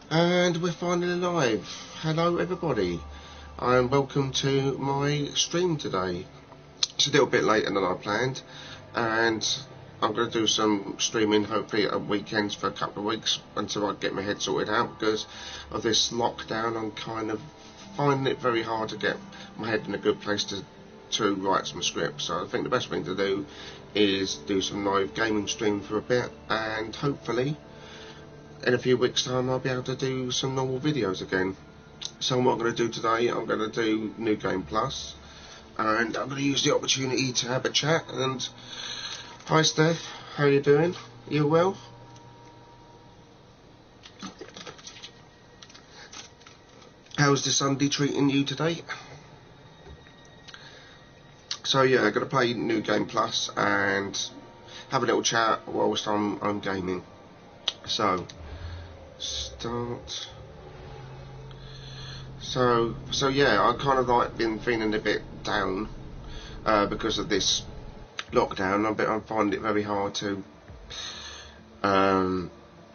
And we're finally live. Hello everybody, and welcome to my stream today. It's a little bit later than I planned, and I'm going to do some streaming hopefully at weekends for a couple of weeks until I get my head sorted out. Because of this lockdown, I'm kind of finding it very hard to get my head in a good place to write some scripts. So I think the best thing to do is do some live gaming stream for a bit, and hopefully in a few weeks time I'll be able to do some normal videos again. So what I'm going to do today, I'm going to do New Game Plus, and I'm going to use the opportunity to have a chat. And hi Steph, how you doing? You well? How's the Sunday treating you today? So yeah, I'm going to play New Game Plus and have a little chat whilst I'm gaming. So start. So yeah, I kind of like been feeling a bit down because of this lockdown. I'm finding it very hard to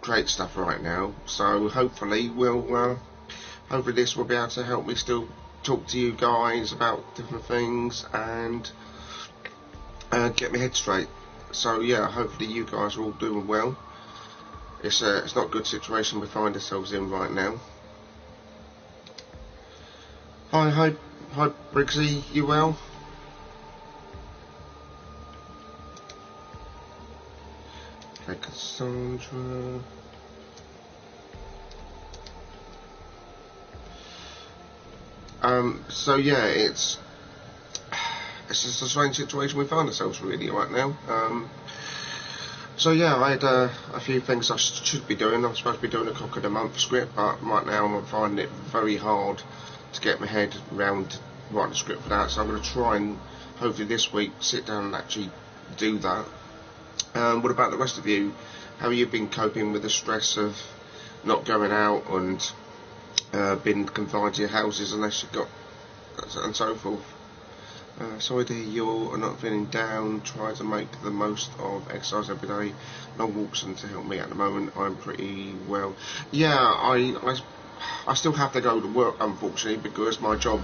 create stuff right now. So hopefully hopefully this will be able to help me still talk to you guys about different things and get my head straight. So yeah, hopefully you guys are all doing well. It's not a good situation we find ourselves in right now. Hi Briggsy, you well? Okay, Cassandra. So yeah, it's just a strange situation we find ourselves really right now. So yeah, I had a few things I should be doing. I'm supposed to be doing a cock of the month script, but right now I'm finding it very hard to get my head around writing a script for that. So I'm going to try and hopefully this week sit down and actually do that. What about the rest of you? How have you been coping with the stress of not going out and being confined to your houses unless you've got and so forth? Sorry to hear you're not feeling down. Try to make the most of exercise every day. Long walks and to help me at the moment. I'm pretty well. Yeah, I still have to go to work unfortunately because my job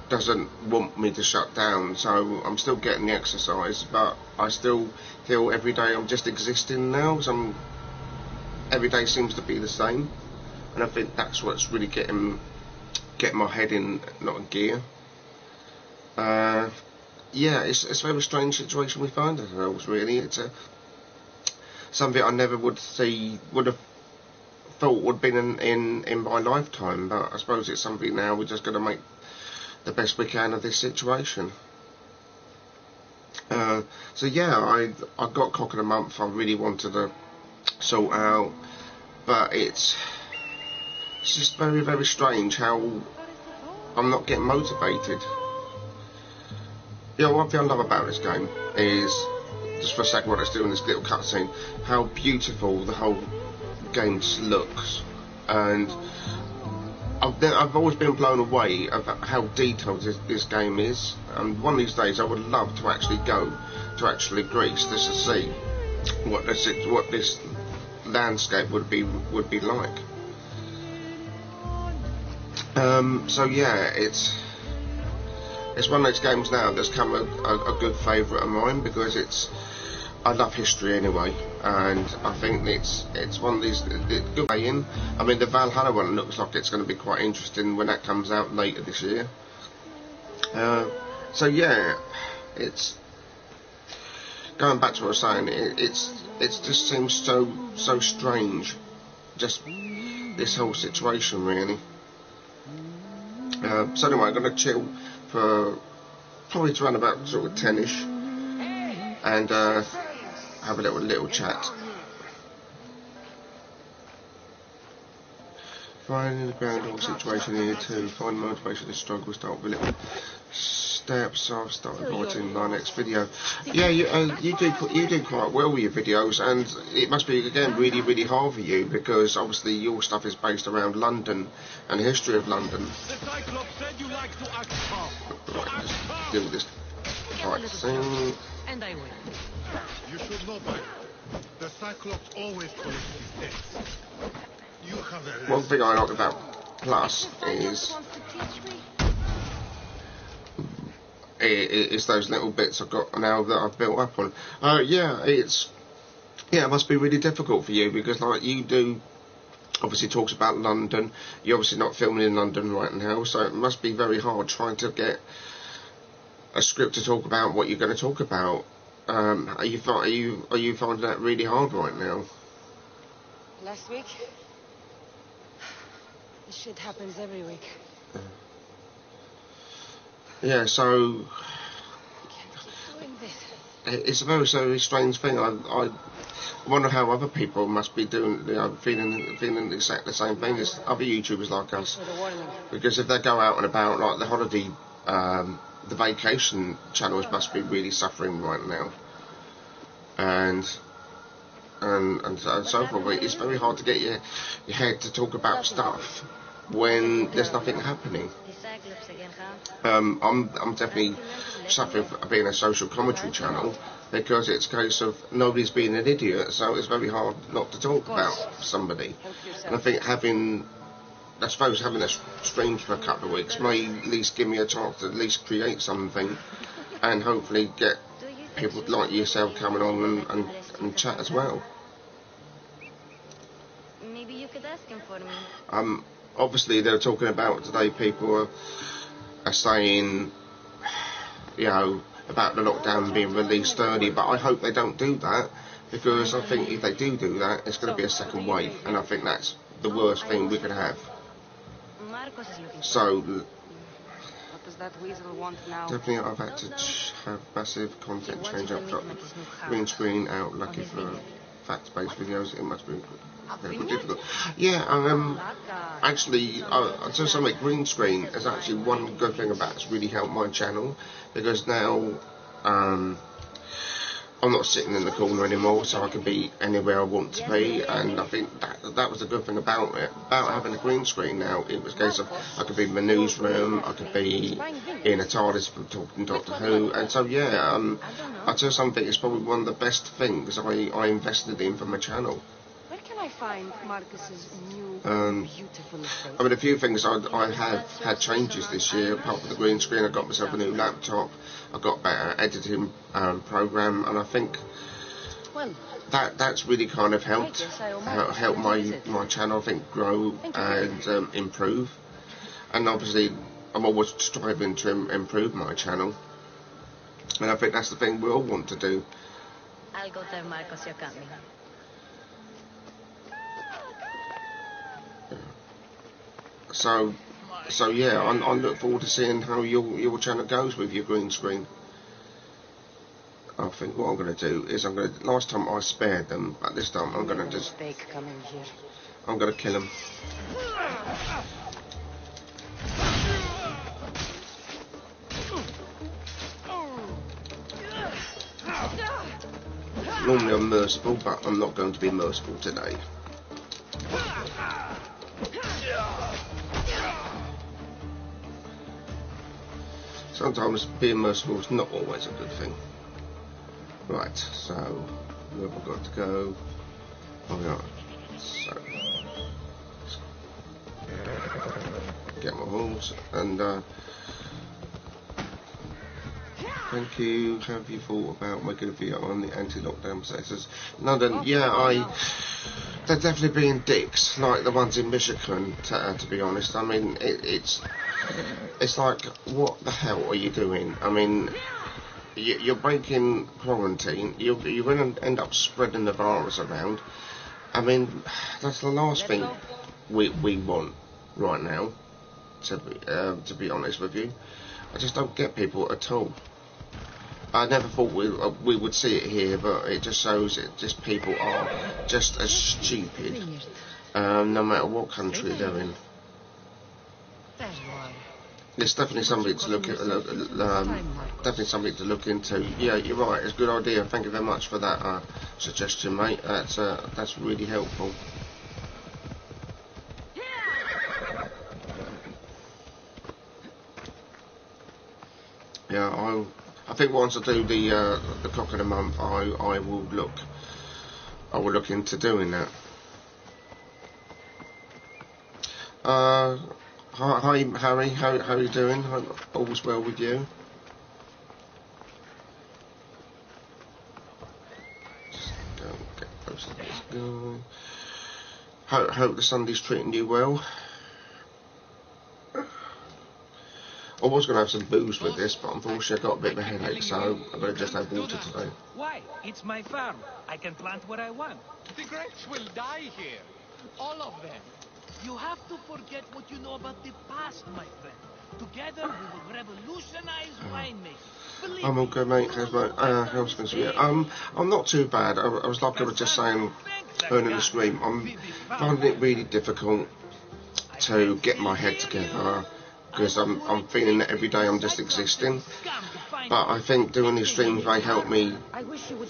doesn't want me to shut down. So I'm still getting the exercise, but I still feel every day I'm just existing now. So every day seems to be the same, and I think that's what's really getting my head in not in gear. Yeah, it's a very strange situation we find ourselves. Really, it's something I never would have thought would have been in my lifetime. But I suppose it's something now we're just going to make the best we can of this situation. So yeah, I got cock of the month. I really wanted to sort out, but it's just very, very strange how I'm not getting motivated. Yeah, one thing I love about this game is, just for a second what it's doing, this little cutscene, how beautiful the whole game just looks. And I've always been blown away about how detailed this game is. And one of these days I would love to actually go to Greece just to see what this landscape would be like. So yeah, it's one of those games now that's come a good favourite of mine because I love history anyway, and I think it's one of these good way in. I mean, the Valhalla one looks like it's going to be quite interesting when that comes out later this year. So yeah, it's going back to what I was saying. It just seems so strange, just this whole situation really. So anyway, I'm going to chill for probably to run about sort of 10ish and have a little chat. Finding the ground all situation here too. Find motivation to struggle. Start with little steps. So I've started writing my next video. Yeah, you do quite well with your videos, and it must be again really, really hard for you because obviously your stuff is based around London and the history of London. Right, just deal with this right thing. And I will. You should know by now. The Cyclops always collects his debts. You have a one thing I like about Plus is it's those little bits I've got now that I've built up on. It must be really difficult for you because, like, you do obviously talks about London. You're obviously not filming in London right now, so it must be very hard trying to get a script to talk about what you're going to talk about. Are you finding that really hard right now? Last week? This shit happens every week. Yeah, so I can't keep doing this. it's a very, very strange thing. I wonder how other people must be doing, feeling exactly the same thing as other YouTubers like us. Because if they go out and about, like the holiday, the vacation channels must be really suffering right now. And so forth. It's very hard to get your head to talk about stuff when there's nothing happening. I'm definitely suffering for being a social commentary channel because it's a case of nobody's being an idiot, so it's very hard not to talk about somebody. And I think having a stream for a couple of weeks may at least give me a chance to at least create something and hopefully get people like yourself coming on and chat as well. Maybe you could ask him for me. Obviously they're talking about today, people are saying, about the lockdown being released early, but I hope they don't do that, because I think if they do that, it's going to be a second wave, and I think that's the worst thing we could have. So, What does that weasel want now? definitely I've had to have massive content change. I've got green screen out, lucky for fact-based videos. It must be very difficult. Actually, I'll tell you something, green screen is actually one good thing about it's really helped my channel, because now I'm not sitting in the corner anymore, so I can be anywhere I want to be, and I think that was the good thing about it, about having a green screen now. It was a case of I could be in my newsroom, I could be in a TARDIS talking Doctor Who, and so I'll tell you something, it's probably one of the best things I invested in for my channel. Where can I find Marcus's new beautiful face? I mean, a few things I have had changes this year. Apart from the green screen, I got myself a new laptop. I got a better editing program, and I think that's really kind of helped my channel, I think, grow and improve. And obviously, I'm always striving to improve my channel, and I think that's the thing we all want to do. I'll go tell Marcus you're coming. So yeah, I look forward to seeing how your channel goes with your green screen. I think what I'm going to do is last time I spared them, but this time I'm going to just, I'm going to kill them. Normally I'm merciful, but I'm not going to be merciful today. Sometimes being merciful is not always a good thing. Right, so where have I got to go? Oh yeah, so get my horse and thank you. Have you thought about making a video on the anti-lockdown protesters in London? Yeah, they're definitely being dicks, like the ones in Michigan, to be honest. I mean, it's like, what the hell are you doing? I mean, you're breaking quarantine, you're going to end up spreading the virus around. I mean, that's the last thing we want right now, to be honest with you. I just don't get people at all. I never thought we would see it here, but it just shows just people are just as stupid, no matter what country they're in. It's definitely something to look at. Definitely something to look into. Yeah, you're right. It's a good idea. Thank you very much for that suggestion, mate. That's really helpful. Yeah, I think once I do the cock of the month, I will look into doing that. Hi Harry, how are you doing? Hope all's well with you. Just go get close to this guy. Hope the Sunday's treating you well. I was going to have some booze with this, but unfortunately I got a bit of a headache, so I'm going to just have water today. Why? It's my farm. I can plant what I want. The grapes will die here. All of them. You have to forget what you know about the past, my friend. Together we will revolutionize winemaking. I'm all good, mate. How's things with you? I'm not too bad. I was like I was just saying earlier in the stream. I'm finding it really difficult to get my head together because I'm feeling that every day I'm just existing. But I think doing these streams may help me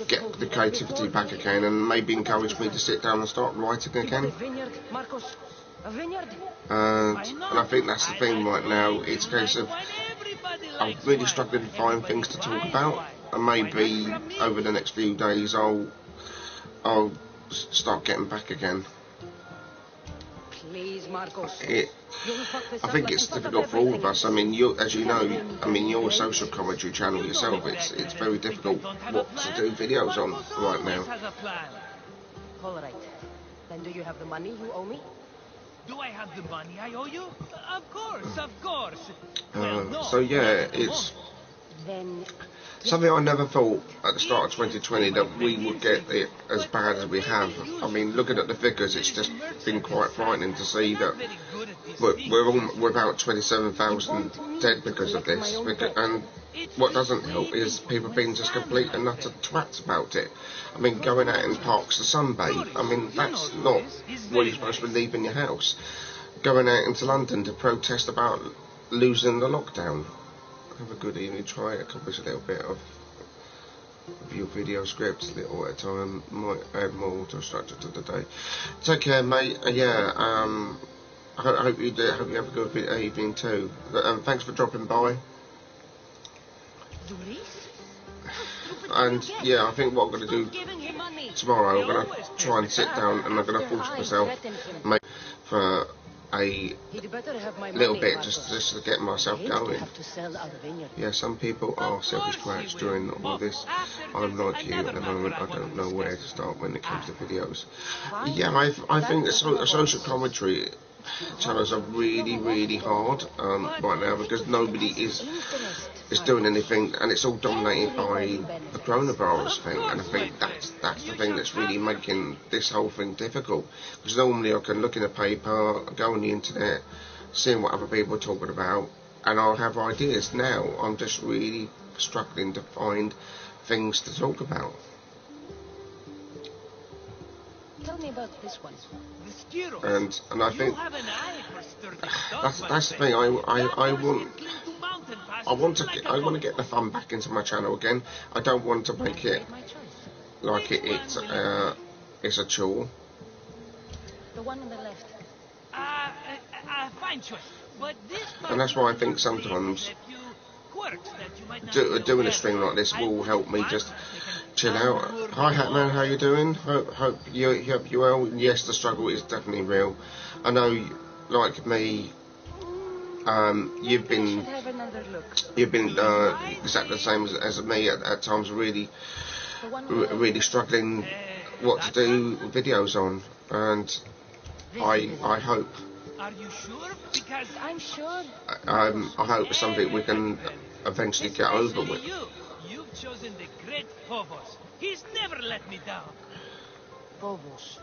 get the creativity back again and maybe encourage me to sit down and start writing again. And I think that's the thing right now. It's a case of I'm really struggling to find things to talk about, and maybe over the next few days I'll start getting back again. Please, Marcos. I think it's difficult for all of us. I mean, as you know, you're a social commentary channel yourself. It's very difficult what to do videos on right now. All right. Then do you have the money you owe me? Do I have the money I owe you? Of course, of course. Well, no. So yeah, it's something I never thought at the start of 2020 that we would get it as bad as we have. I mean, looking at the figures, it's just been quite frightening to see that we're about 27,000 dead because of this. And what doesn't help is people being just complete and utter twats about it. I mean, going out in parks to sunbathe, I mean, that's not what you're supposed to be leaving your house. Going out into London to protest about losing the lockdown. Have a good evening, try to accomplish a little bit of your video scripts, a little at a time, might add more to structure to the day. Take care, mate. I hope you have a good evening too. Thanks for dropping by. And yeah, I think what I'm going to do tomorrow, I'm going to try and sit down and I'm going to force myself for a little bit just to get myself going. Yeah, some people are selfish twats during all this. I'm like you at the moment. I don't know where to start when it comes to videos. Yeah, I think the social commentary channels are really hard right now because nobody is doing anything, and it's all dominated by the coronavirus thing. And I think that's the thing that's really making this whole thing difficult. Because normally I can look in a paper, go on the internet, seeing what other people are talking about, and I'll have ideas. Now I'm just really struggling to find things to talk about. Tell me about this one. And I think that's the thing. I want to get the fun back into my channel again. I don't want to make it like it's a chore. The one on the left. Fine choice. But this and that's why I think sometimes doing a stream like this will help me just chill out. Hi Hatman, how you doing? Hope you're well. Yes, the struggle is definitely real. I know, like me, you've been exactly the same as me at times, really struggling what to do videos on, and I hope. Are you sure? Because I'm sure. I hope it's something we can eventually get over with. You've chosen the great Phobos. He's never let me down. Phobos.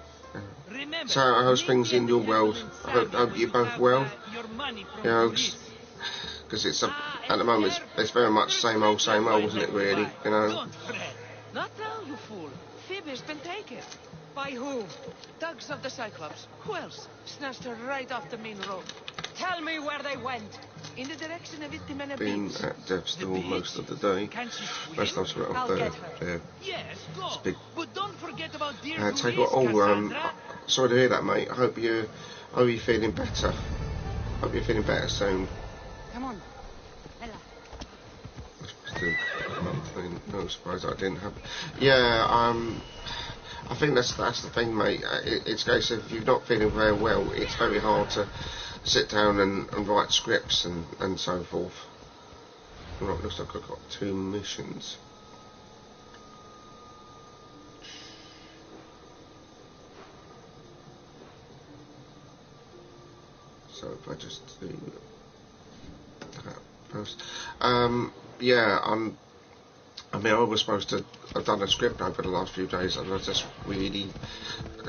Remember, so how's things in your world? I hope you're both well. You know, because it's at the moment it's very much same old, isn't it? Really, you know. Not now, you fool. Phoebe's been taken. By whom? Thugs of the Cyclops. Who else? Snatched her right off the main road. Tell me where they went. In the direction of Istimena Beach. Been at Death's Door most of the day. Most of us I'll get her. Yes, go. Big. But don't forget about dear Take what? Sorry to hear that, mate. I hope you're feeling better. Hope you're feeling better soon. Come on. No surprise I didn't have. Yeah, I think that's the thing, mate. It's a case of if you're not feeling very well, it's very hard to sit down and write scripts and so forth. Right, looks like I've got 2 missions. So if I just do that first. Yeah, I mean, I was supposed to have done a script over the last few days, and I was just really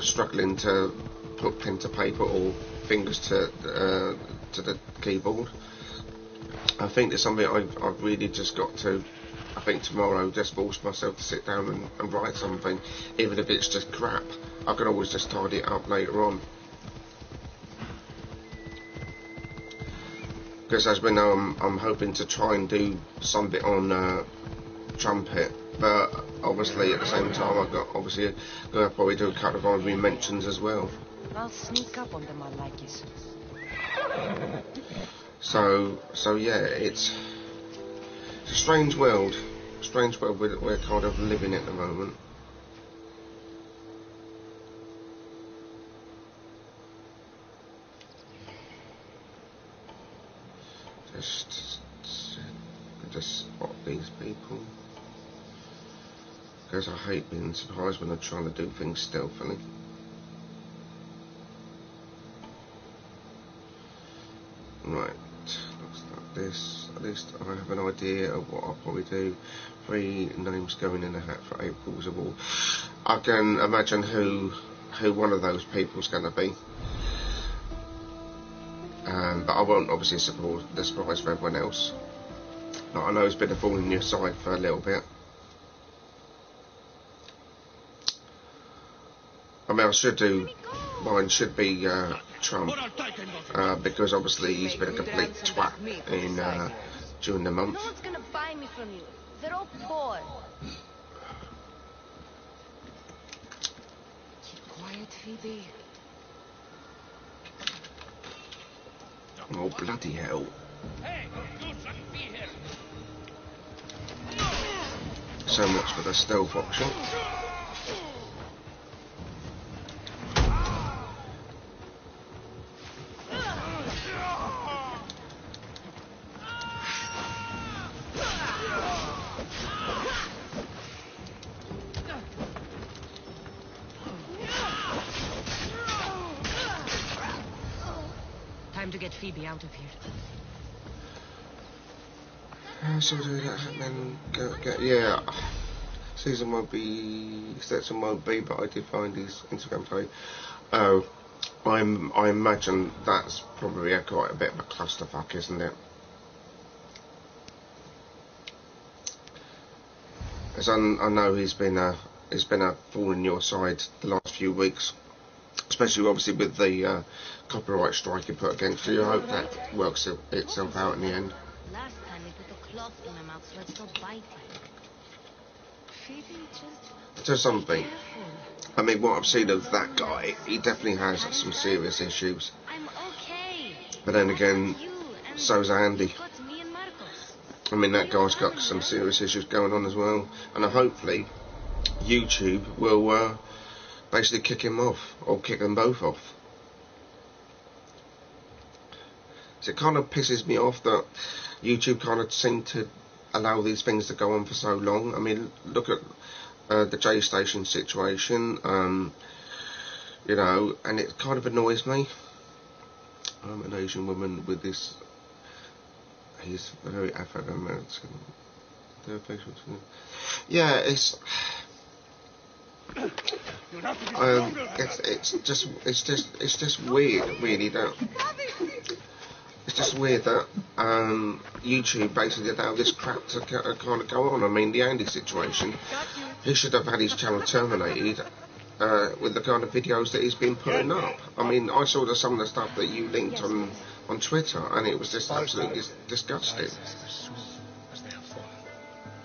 struggling to put pen to paper or fingers to the keyboard. I think there's something I've really just got to, I think tomorrow, just force myself to sit down and write something, even if it's just crap. I can always just tidy it up later on. Because as we know, I'm hoping to try and do something on trumpet, but obviously at the same time I've got going to probably do a couple of honorary mentions as well. I'll sneak up on them, I like it. So yeah, it's a strange world we're kind of living at the moment. Just spot these people, because I hate being surprised when they're trying to do things stealthily. Right, looks like this. At least I have an idea of what I'll probably do. 3 names going in a hat for April's Award. I can imagine who one of those people's going to be. But I won't obviously support the surprise for everyone else. But I know it's been a thorn in your side for a little bit. I mean, mine should be Trump, because obviously he's been a complete twat during the month. No one's gonna buy me from you. They're all poor. Keep quiet, Phoebe. Oh, bloody hell. Hey, you shouldn't be here. So much for the stealth option. Time to get Phoebe out of here. So do that, then yeah. Season won't be, but I did find his Instagram page. Oh, I imagine that's probably quite a bit of a clusterfuck, isn't it? As I know he's been a thorn in your side the last few weeks, especially obviously with the copyright strike he put against you. I hope that works itself out in the end. Last time he put a cloth in my mouth so I'd stop biting. Phoebe, just something. I mean, what I've seen of that guy, he definitely has some serious issues. I'm okay. But then again, so's Andy. Got me and Marcos. I mean, that guy's got some serious issues going on as well, and hopefully YouTube will basically kick him off, or kick them both off. So it kind of pisses me off that YouTube kind of seem to allow these things to go on for so long. I mean, look at the J Station situation, you know, and it kind of annoys me. I'm an Asian woman with this. He's very African American. Yeah, it's just weird, really. It's just weird that YouTube basically allowed this crap to kind of go on. I mean, the Andy situation, he should have had his channel terminated with the kind of videos that he's been putting up. I mean, I saw some of the stuff that you linked on Twitter, and it was just absolutely disgusting.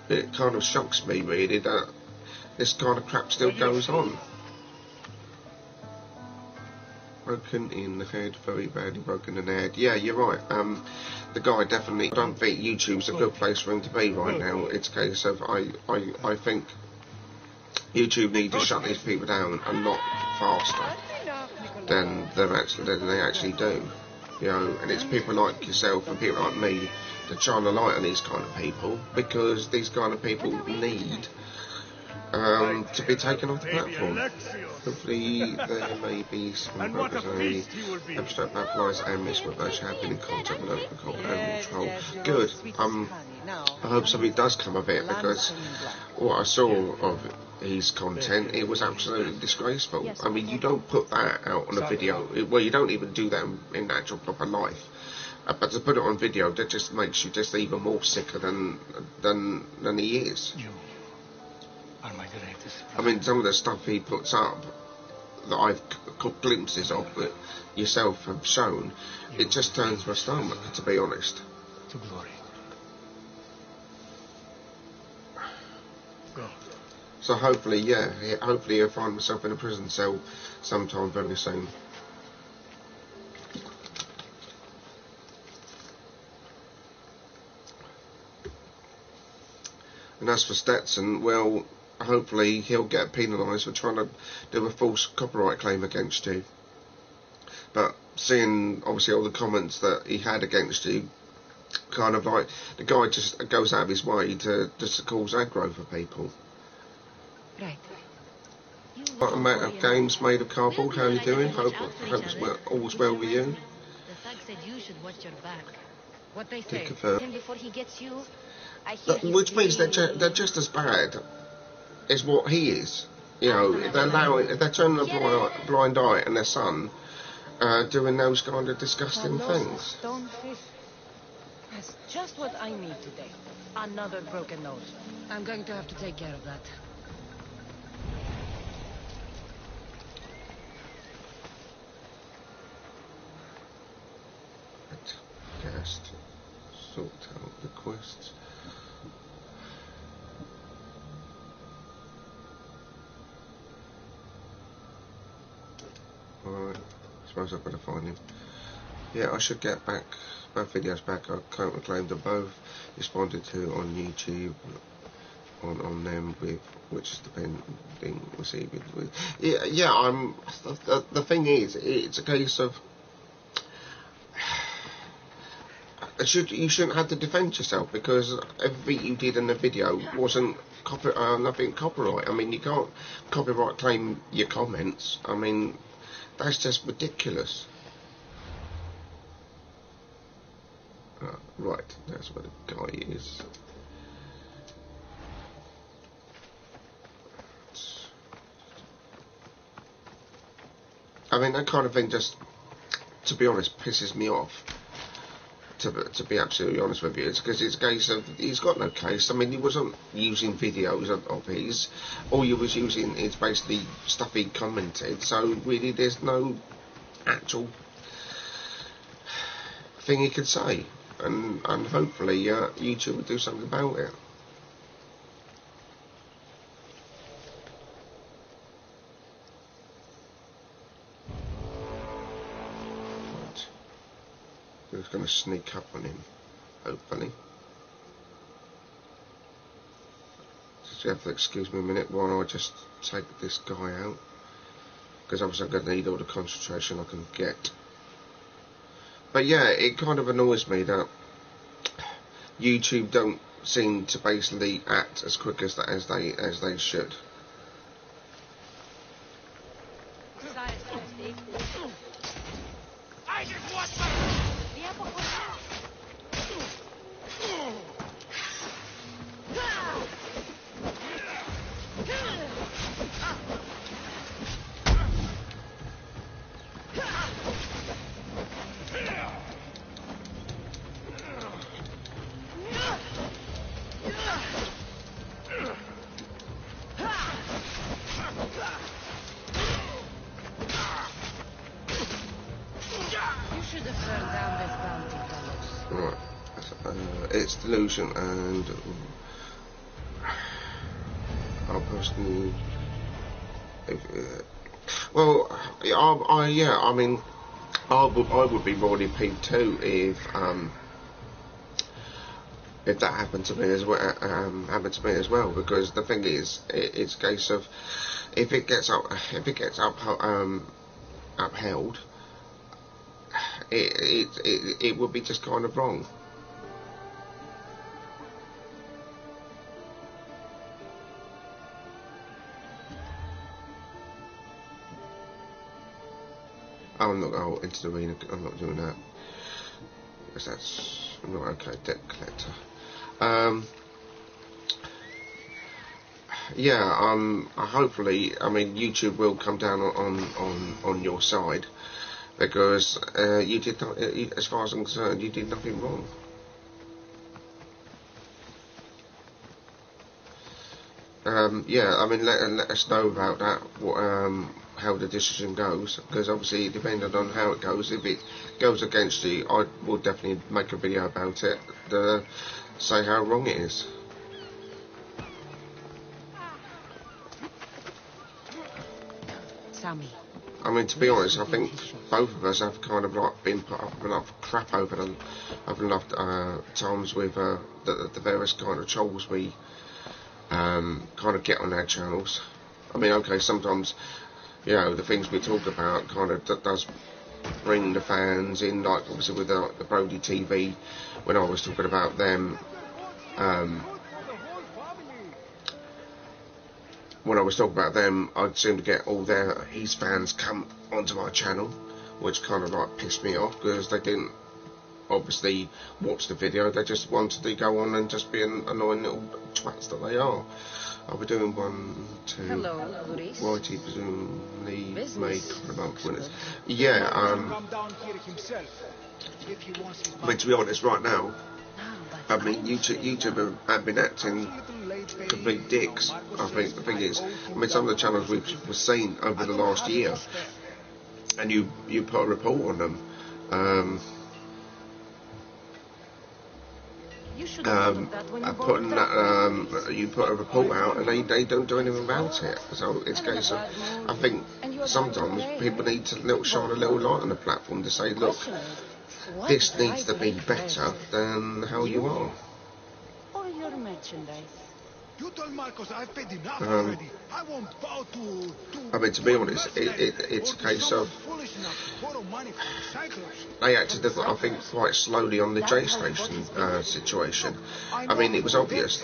It kind of shocks me, really, that this kind of crap still goes on. Broken in the head, very badly broken in the head. Yeah, you're right. The guy definitely. I don't think YouTube's a good place for him to be right now. It's a case of I think YouTube need to shut these people down a lot faster than they actually do. you know, and it's people like yourself and people like me that shine a light on these kind of people, because these kind of people need to be taken off the platform. Hopefully there may be some progress on the abstract baptized and miss with those who have been in contact with local cop and control. Good. I hope something does come of it, because what I saw of his content, it was absolutely disgraceful. I mean, you don't put that out on a video. Well, you don't even do that in actual proper life. But to put it on video, that just makes you just even more sicker than he is. You are my greatest. I mean, some of the stuff he puts up that I've caught glimpses of that yourself have shown, it just turns my stomach, to be honest. To glory. Go. So hopefully, yeah, hopefully he'll find himself in a prison cell sometime very soon. And as for Stetson, well, hopefully he'll get penalised for trying to do a false copyright claim against you. But seeing obviously all the comments that he had against you, kind of like the guy just goes out of his way to just cause aggro for people. Right. What amount of games made of cardboard? How are you doing? Hope all's well with you. The thug said you should watch your back. What they say? Confirm. Him before he gets you. I hear he's Which means really- they're just as bad as what he is. You know, they're turning a blind eye on their son, doing those kind of disgusting things. Stonefish. That's just what I need today. Another broken nose. I'm going to have to take care of that. Cast, sort out the quests. Alright, I suppose I've got to find him. Yeah, I should get back both videos back. I can't claim them both responded to on YouTube on them with which is depending received with. Yeah, I'm the thing is, it's a case of you shouldn't have to defend yourself, because everything you did in the video wasn't nothing copyright. I mean, you can't copyright claim your comments. I mean, that's just ridiculous. Right, that's where the guy is. I mean, that kind of thing just, to be honest, pisses me off. To be absolutely honest with you, it's because it's a case of he's got no case. I mean, he wasn't using videos of his. All he was using is basically stuff he commented. So really, there's no actual thing he could say, and hopefully YouTube will do something about it. Who's going to sneak up on him, hopefully. Just have to excuse me a minute while I just take this guy out, because obviously I'm going to need all the concentration I can get. But yeah, it kind of annoys me that YouTube don't seem to basically act as quick as they should. I just want my... You should have turned down this bounty, fellows. Right, it's delusion, and I personally, well, I mean, I would be morally peeved too if that happened to me as well, because the thing is, it's a case of if it gets upheld, it would be just kind of wrong. I'm not going into the arena. I'm not doing that. Because that's not okay. Debt collector. Yeah. Hopefully, I mean, YouTube will come down on your side, because you did not, as far as I'm concerned, you did nothing wrong. Yeah. I mean, let us know about that. How the decision goes, because obviously depending on how it goes, if it goes against you, I will definitely make a video about it to say how wrong it is. Sammy. I mean, to be honest, I think both of us have kind of like been put up with enough crap over enough times with the various kind of trolls we kind of get on our channels. I mean, okay, sometimes, you know, the things we talk about kind of does bring the fans in, like obviously with the Brody TV, when I was talking about them, when I was talking about them, I'd seem to get all his fans come onto my channel, which kind of like pissed me off, because they didn't obviously watch the video, they just wanted to go on and just be an annoying little twats that they are. I'll be doing 1, 2. Hello, Boris. Whitey presumably Business. made couple of month winners. Yeah, I mean, to be honest, right now, I mean, YouTube have been acting complete dicks. I think the thing is, I mean, some of the channels we've seen over the last year, and you put a report on them. You put a report out and they don't do anything about it. So it's a case of, I think sometimes people need to shine a little light on the platform to say, look, this needs to be better than how you are. Or your merchandise. You told Marcos I've paid enough already. I won't bow to I mean, to be honest, it's a case of they acted, I think, quite slowly on the J Station situation. I mean, it was obvious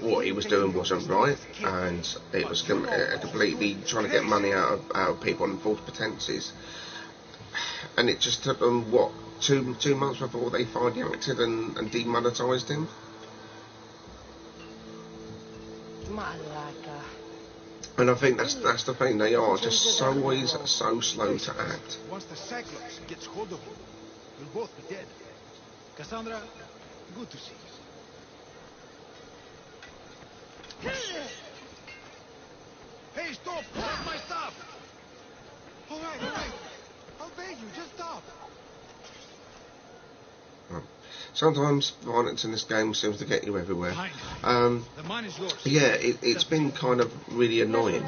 what he was doing wasn't right, and it was completely trying to get money out of people on false pretences. And it just took them, what, two months before they finally acted and demonetised him? Malaka. And I think that's the thing, they are just always so slow to act. Once the Cyclops gets hold of you, you'll both be dead. Cassandra, good to see you. Hey, stop! That's my stuff! Alright. I'll beg you, just stop. Sometimes violence in this game seems to get you everywhere. The mine is yours. Yeah, it's been kind of really annoying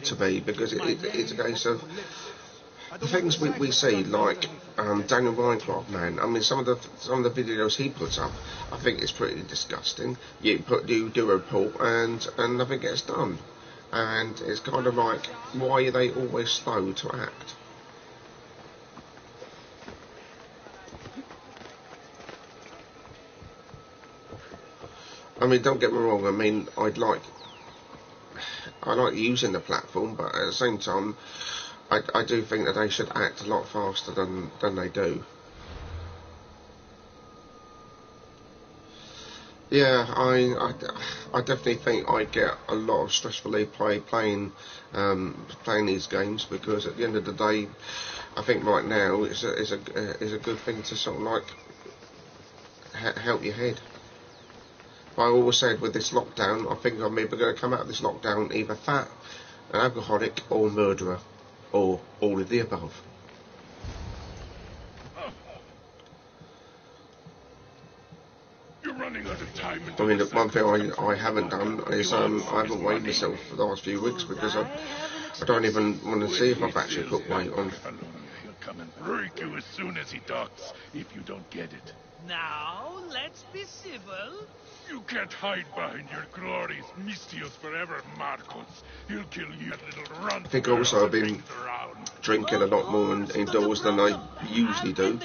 to me, because it's a case of the things we see, like Daniel Rycroft, man. I mean, some of the videos he puts up, I think it's pretty disgusting. You do a report and nothing gets done, and it's kind of like, why are they always slow to act? I mean, don't get me wrong, I mean, I like using the platform, but at the same time, I do think that they should act a lot faster than they do. Yeah, I definitely think I get a lot of stressfully playing these games, because at the end of the day, I think right now is a good thing to sort of like help your head. I always said with this lockdown, I think I'm either going to come out of this lockdown either fat, an alcoholic, or a murderer, or all of the above. You're running out of time. I mean, the one thing I haven't done is I haven't weighed myself for the last few weeks, because I don't even want to see if I've actually put weight on. He'll come and break you as soon as he docks, if you don't get it. Now, let's be civil. You can't hide behind your glories, Mistios forever, Marcos. He'll kill you, little runt. I think also I've been drinking a lot more indoors than I usually do,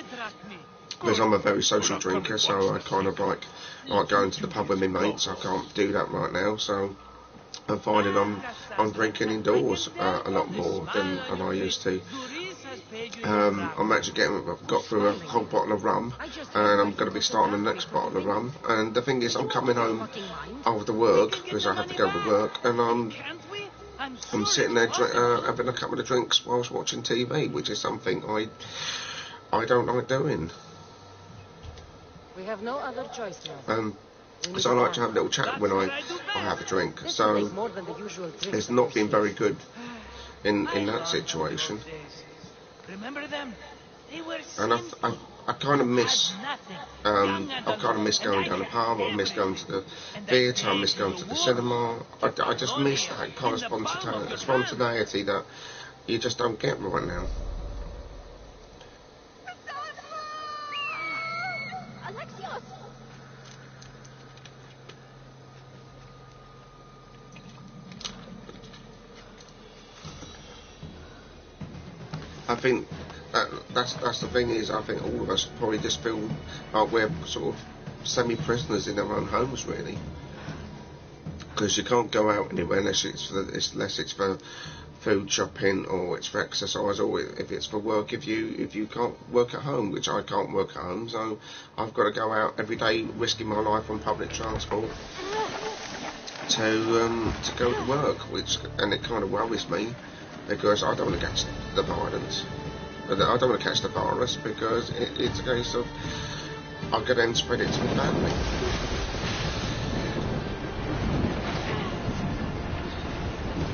because I'm a very social drinker, so I kind of like going to the pub with my mates. I can't do that right now, so I'm finding I'm drinking indoors a lot more than I used to. I'm actually got through a whole bottle of rum, and I'm going to be starting the next bottle of rum. And the thing is, I'm coming home after work, because I have to go to work, and I'm sitting there having a couple of drinks whilst watching TV, which is something I don't like doing. We have no other choice now. So I like to have a little chat when I have a drink. So it's not been very good in that situation. Remember them? They were And I kind of miss going down the pub. I miss going to the theatre. I miss going to the cinema. I just miss that kind of spontaneity that you just don't get right now. I think that's the thing is, I think all of us probably just feel like we're sort of semi-prisoners in our own homes, really, because you can't go out anywhere unless it's for food shopping, or it's for exercise, or if it's for work. If you can't work at home, which I can't work at home, so I've got to go out every day, risking my life on public transport to go to work, and it kind of worries me, because I don't want to catch the violence. I don't want to catch the virus, because it's a case of I could then spread it to my family.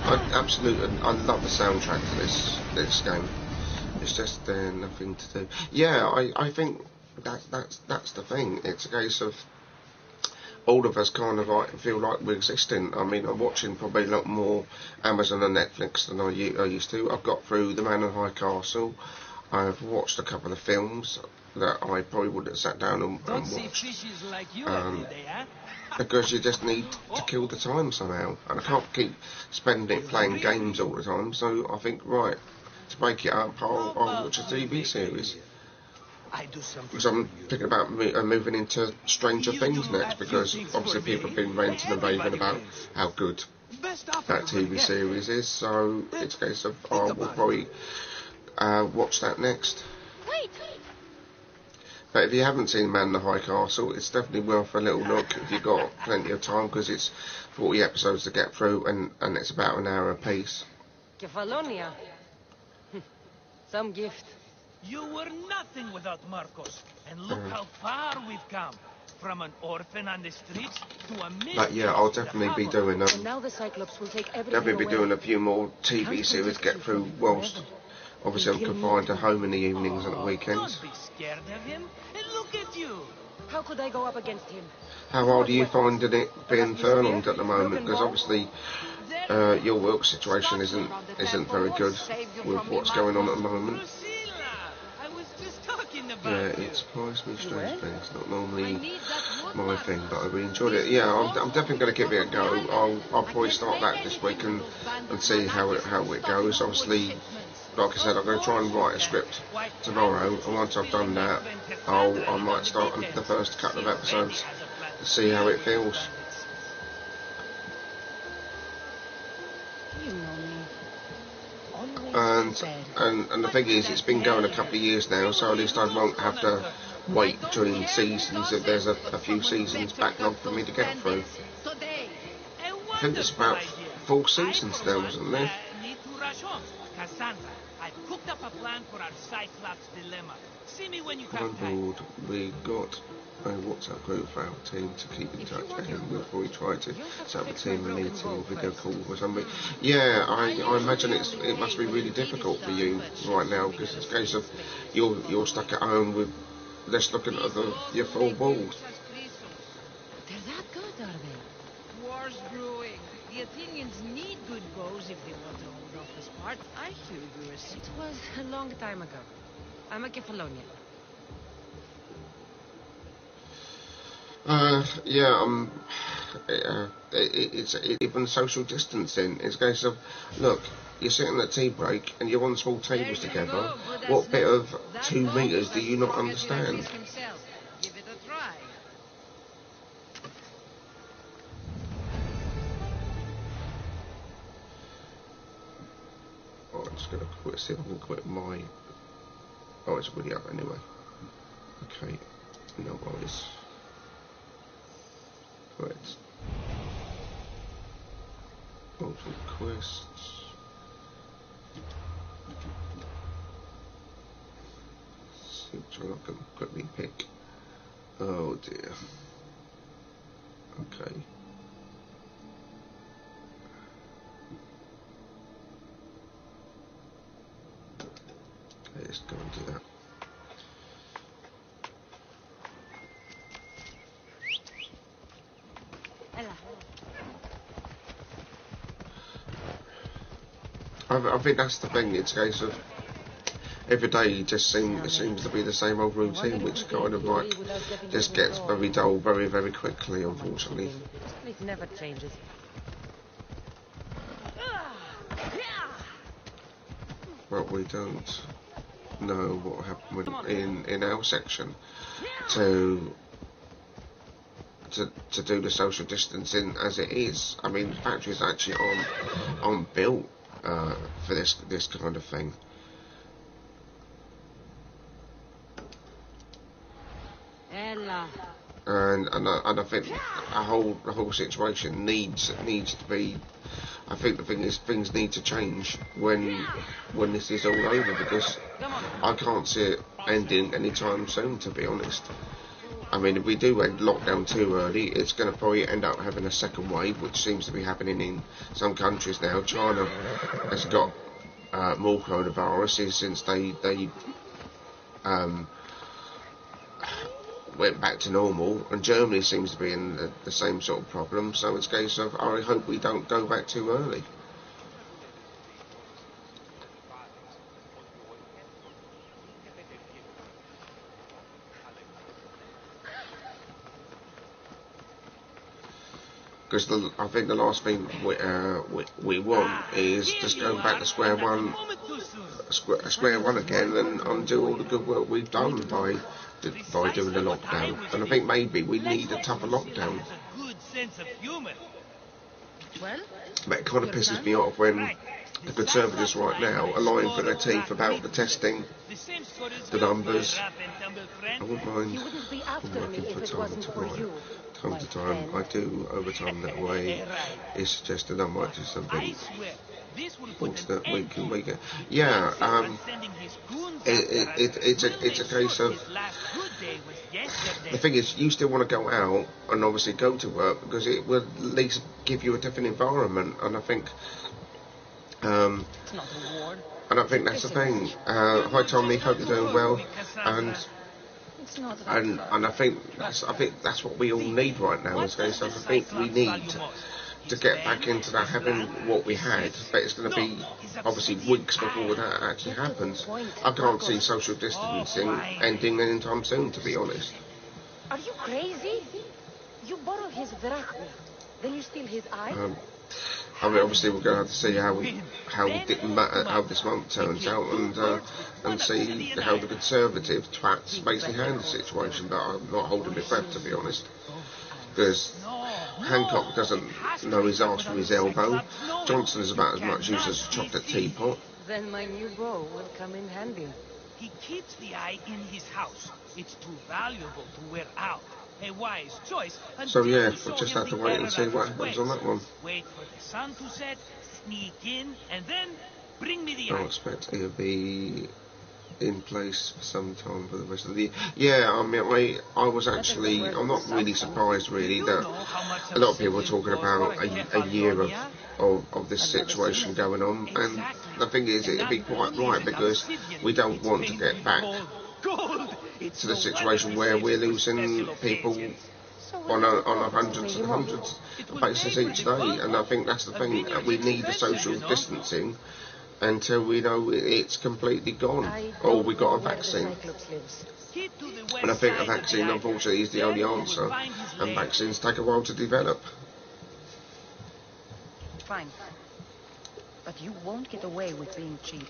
I love the soundtrack to this game. It's just nothing to do. Yeah, I think that's the thing. It's a case of all of us kind of like feel like we're existing. I mean, I'm watching probably a lot more Amazon and Netflix than I used to. I've got through The Man in High Castle. I've watched a couple of films that I probably wouldn't have sat down and watched. Like you every day, huh? Because you just need to kill the time somehow. And I can't keep spending it playing games all the time. So I think, right, to break it up, I'll watch a TV series. Because I'm thinking about moving into Stranger Things next, because obviously people have been ranting and raving about how good that TV series is, so it's a case of I will probably watch that next. But if you haven't seen Man in the High Castle, it's definitely worth a little look if you've got plenty of time, because it's 40 episodes to get through, and it's about an hour a piece. Kefalonia. Some gift. You were nothing without Marcos, and look how far we've come. From an orphan on the streets to a minister. But yeah, I'll definitely be doing And now the Cyclops will take everything definitely be away. doing a few more TV series to get through, whilst obviously I'm confined to home in the evenings and the weekends. Don't be scared of him. And look at you. How could I go up against him? How are you finding it being furlonged at the moment? Because obviously your work situation isn't very good with what's going on at the moment. Yeah, it surprised me, strange things. It's not normally my thing, but I really enjoyed it. Yeah, I'm definitely going to give it a go. I'll probably start that this week and see how it goes. Obviously, like I said, I'm going to try and write a script tomorrow, and once I've done that, I might start the first couple of episodes to see how it feels. You know me. And the thing is, it's been going a couple of years now, so at least I won't have to wait between seasons if there's a few seasons backlog for me to get through. I think there's about 4 seasons now, isn't there? Cassandra, I've cooked up a plan for our Cyclops dilemma. See me when you On have time. board, we got a WhatsApp group for our team to keep in touch, and before we try to set up a team meeting, video call or something. Yeah, I imagine it must be really difficult for you right now, because it's a case of you're stuck at home with just looking at your 4 walls. They're that good, are they? War's brewing. The Athenians need good bows if they want to hold off the Spartans. I hear you were sick. It was a long time ago. I'm a Kefalonia. Yeah, it's even social distancing. It's a case of, look, you're sitting at tea break and you're on small tables together. What bit of 2 meters do you not understand? Give it a try. Oh, I'm just going to see if I can quit my... Oh, it's already up anyway. Okay, no worries. Quit. Multiple quests. See which one I can quickly pick. Oh dear. Okay. Okay, let's go and do that. I think that's the thing. It's a case of every day just seems to be the same old routine, which kind of like just gets very dull very, very quickly, unfortunately. It never changes. But we don't know what happened in our section to do the social distancing as it is. I mean, factories actually aren't built for this kind of thing. And I think the whole situation needs to be. I think the thing is, things need to change when this is all over, because I can't see it ending anytime soon, to be honest. I mean, if we do end lockdown too early, it's going to probably end up having a second wave, which seems to be happening in some countries now. China has got more coronaviruses since they went back to normal, and Germany seems to be in the same sort of problem. So it's a case of, I hope we don't go back too early. Because I think the last thing we want is just go back to square one again and undo all the good work we've done by doing the lockdown. And I think maybe we need a tougher lockdown. But it kind of pisses me off when the Conservatives right now are lying for their teeth about the testing, the numbers. I wouldn't mind working for time to time. Time to time, I do overtime that way. It's suggested I might do something alternate week and weekend. Yeah, it's a case of, the thing is, you still want to go out and obviously go to work because it will at least give you a different environment, and I think that's the thing. Hi Tommy, hope you're doing well, and I think that's what we all need right now. So I think we need to get back into that, having what we had, but it's going to be obviously weeks before that actually happens. I can't see social distancing ending anytime soon, to be honest. Are you crazy? You borrow his drachma, then you steal his eye? I mean, obviously we're going to have to see how this month turns out, and see how the Conservative twats basically handle the situation. But I'm not holding my breath, to be honest, because Hancock doesn't know his arse from his elbow. Johnson is about as much use as a chocolate teapot. Then my new bow will come in handy. He keeps the eye in his house. It's too valuable to wear out. A wise choice. So yeah, we'll just have to wait and see what happens on that one. Wait for the sun to set, sneak in, and then bring me the eye. I expect he'll be in place for some time for the rest of the year. Yeah, I mean, I'm not really surprised really that a lot of people are talking about a year of this situation going on, and the thing is, it'd be quite right, because we don't want to get back to the situation where we're losing people on a hundreds and hundreds of basis each day, and I think that's the thing. We need the social distancing until we know it's completely gone, I or don't we got a know where the vaccine. Cyclops lives. Keep to the west And I think a side of the vaccine, island. unfortunately, is the There only you will answer. find his And lair. vaccines take a while to develop. Fine. But you won't get away with being cheap.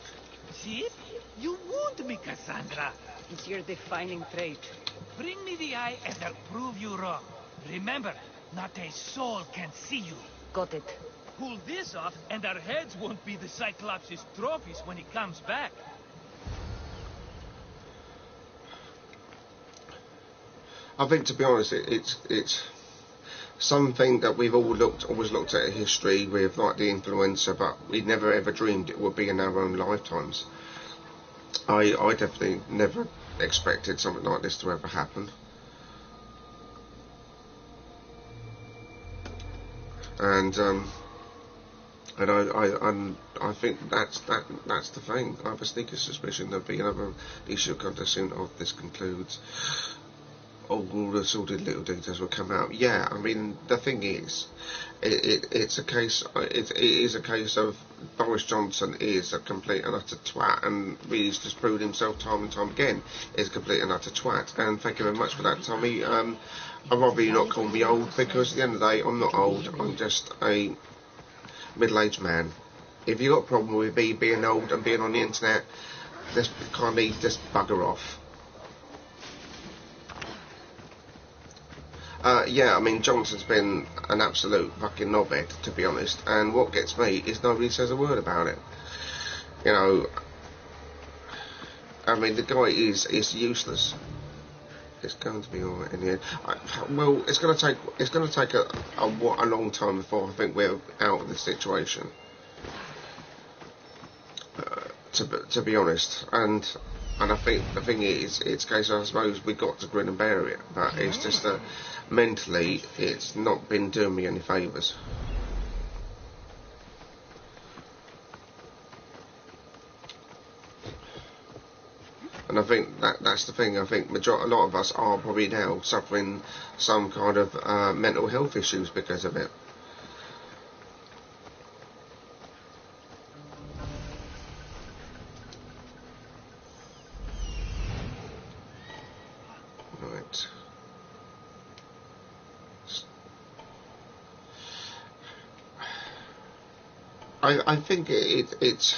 Cheap? You wound me, Cassandra. It's your defining trait. Bring me the eye and I'll prove you wrong. Remember, not a soul can see you. Got it. Pull this off and our heads won't be the Cyclops' trophies when he comes back. I think, to be honest, it's something that we've always looked at in history with, like the influenza, but we never ever dreamed it would be in our own lifetimes. I definitely never expected something like this to ever happen. And I think that's the thing. I have a sneaky suspicion there'll be another issue as soon as this concludes. All the sordid little details will come out. Yeah, I mean, the thing is, it's a case. It is a case of Boris Johnson is a complete and utter twat, and really has just proved himself time and time again is a complete and utter twat. And thank you very much for that, Tommy. I'd rather you not call me old, because at the end of the day, I'm not old. I'm just a middle-aged man. If you got a problem with me being old and being on the internet, just kindly just bugger off. Yeah, I mean, Johnson's been an absolute fucking knobhead, to be honest, and what gets me is nobody says a word about it. You know, I mean, the guy is useless. It's going to be alright in the end. Well, it's going to take a long time before I think we're out of this situation. To be honest, and I think the thing is, it's a case of, I suppose we got to grin and bear it, but it's just that mentally it's not been doing me any favours. And I think that's the thing. I think a lot of us are probably now suffering some kind of mental health issues because of it. Right. I think it's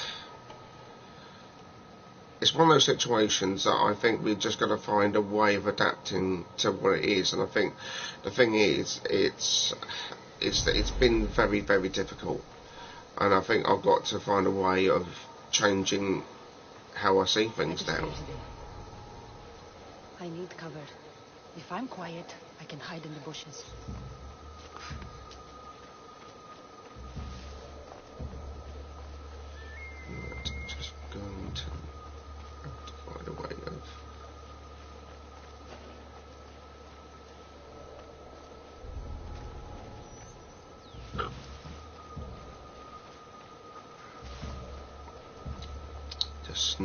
one of those situations that I think we've just got to find a way of adapting to what it is. And I think the thing is, it's been very, very difficult, and I think I've got to find a way of changing how I see things now. I need cover. If I'm quiet, I can hide in the bushes. Right, just going to find a way of... just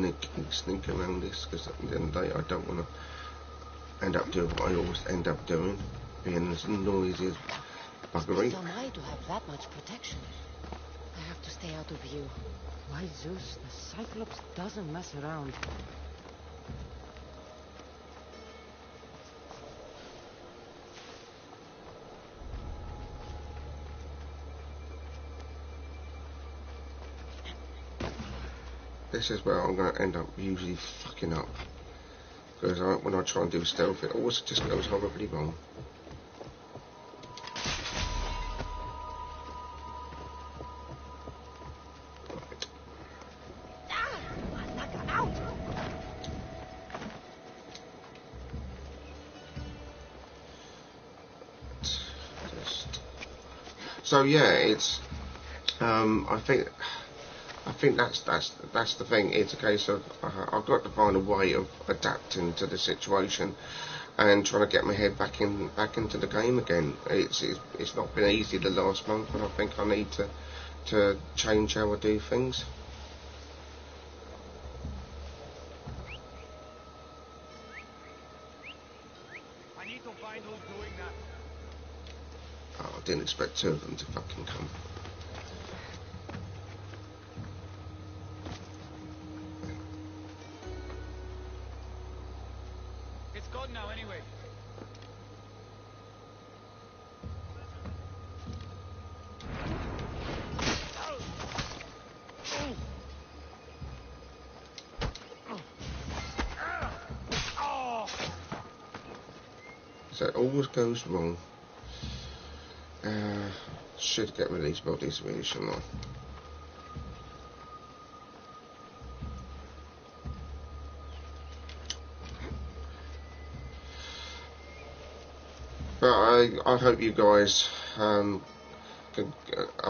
sneak around this, because at the end of the day I don't want to end up doing what I always end up doing, being as noisy as buggery. How am I to have that much protection? I have to stay out of view. Why, Zeus, the Cyclops doesn't mess around. This is where I'm going to end up usually fucking up, because when I try and do stealth, it always just goes horribly wrong. So yeah, it's I think that's the thing. It's a case of I've got to find a way of adapting to the situation and trying to get my head back into the game again. It's not been easy the last month, and I think I need to change how I do things. I need to find who's doing that. Oh, I didn't expect two of them to fucking come. It's gone now, anyway. So it always goes wrong. Should get rid of these bodies really, shouldn't I? But I hope you guys are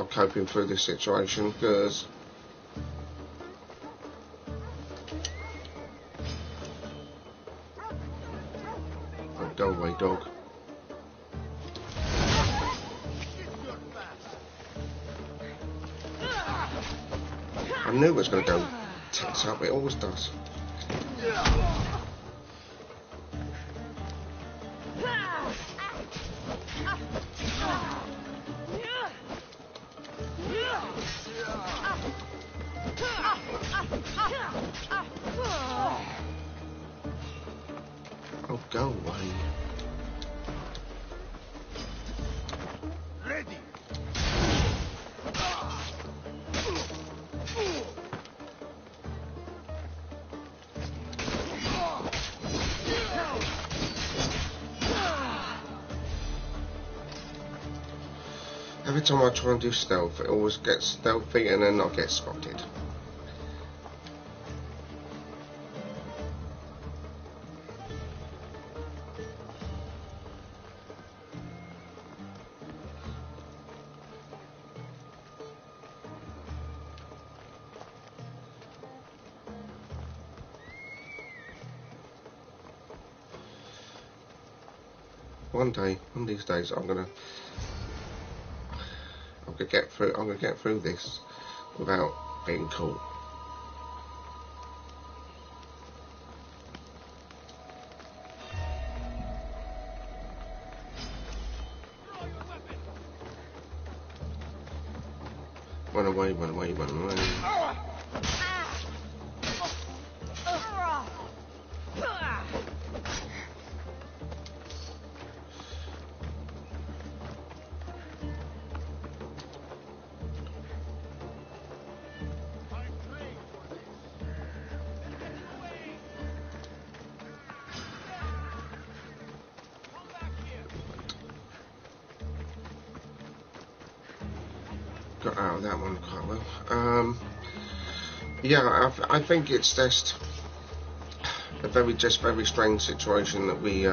coping through this situation, because go away, dog. I knew it was going to go tits up, it always does. Oh, go away. Ready. Every time I try and do stealth, it always gets stealthy and then I get spotted. One of these days, I'm gonna get through this without being caught. Run away, run away, run away. Got out of that one quite well. Yeah, I think it's just a very strange situation that we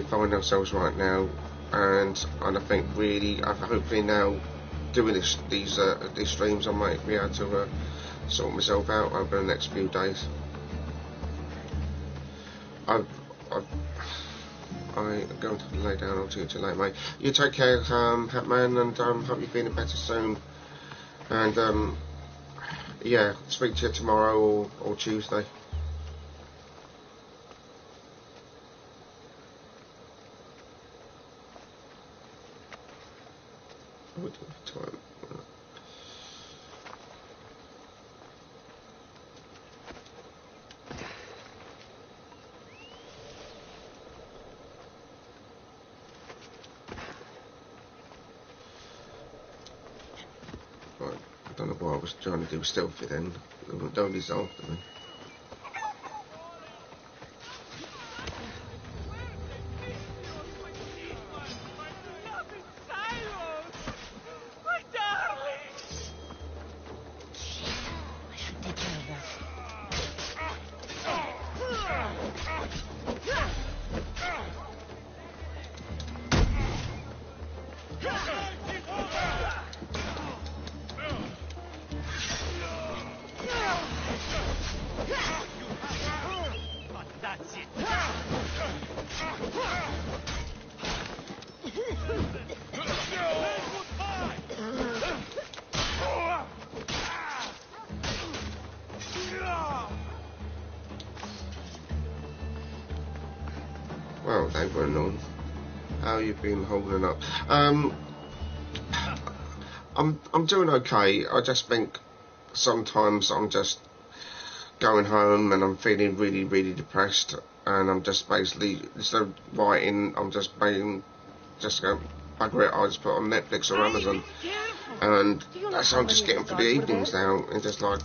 find ourselves right now, and I think really, hopefully now doing these streams, I might be able to sort myself out over the next few days. I'm going to lay down. I'll see you late, mate. You take care, Hatman, and hope you're feeling better soon. And yeah, speak to you tomorrow or Tuesday. Time. Right, I don't know why I was trying to do stealthy then. Nobody's after me. Well, they were on. How you been holding up? I'm doing okay. I just think sometimes I'm just going home and I'm feeling really, really depressed, and I'm just basically, instead of writing, I'm just going, bugger it, I just put on Netflix or Amazon, and that's how I'm just getting for the evenings now, and just like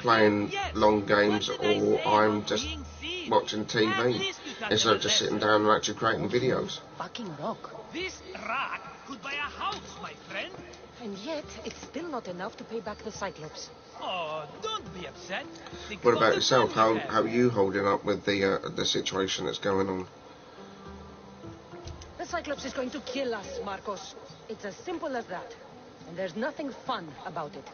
playing long games, or I'm just watching TV instead of just sitting down and actually creating videos. Fucking rock. This rock could buy a house, my friend. And yet, it's still not enough to pay back the Cyclops. Oh, don't be upset. Think What about the yourself? fun we How have. are you holding up with the situation that's going on? The Cyclops is going to kill us, Marcos. It's as simple as that. And there's nothing fun about it.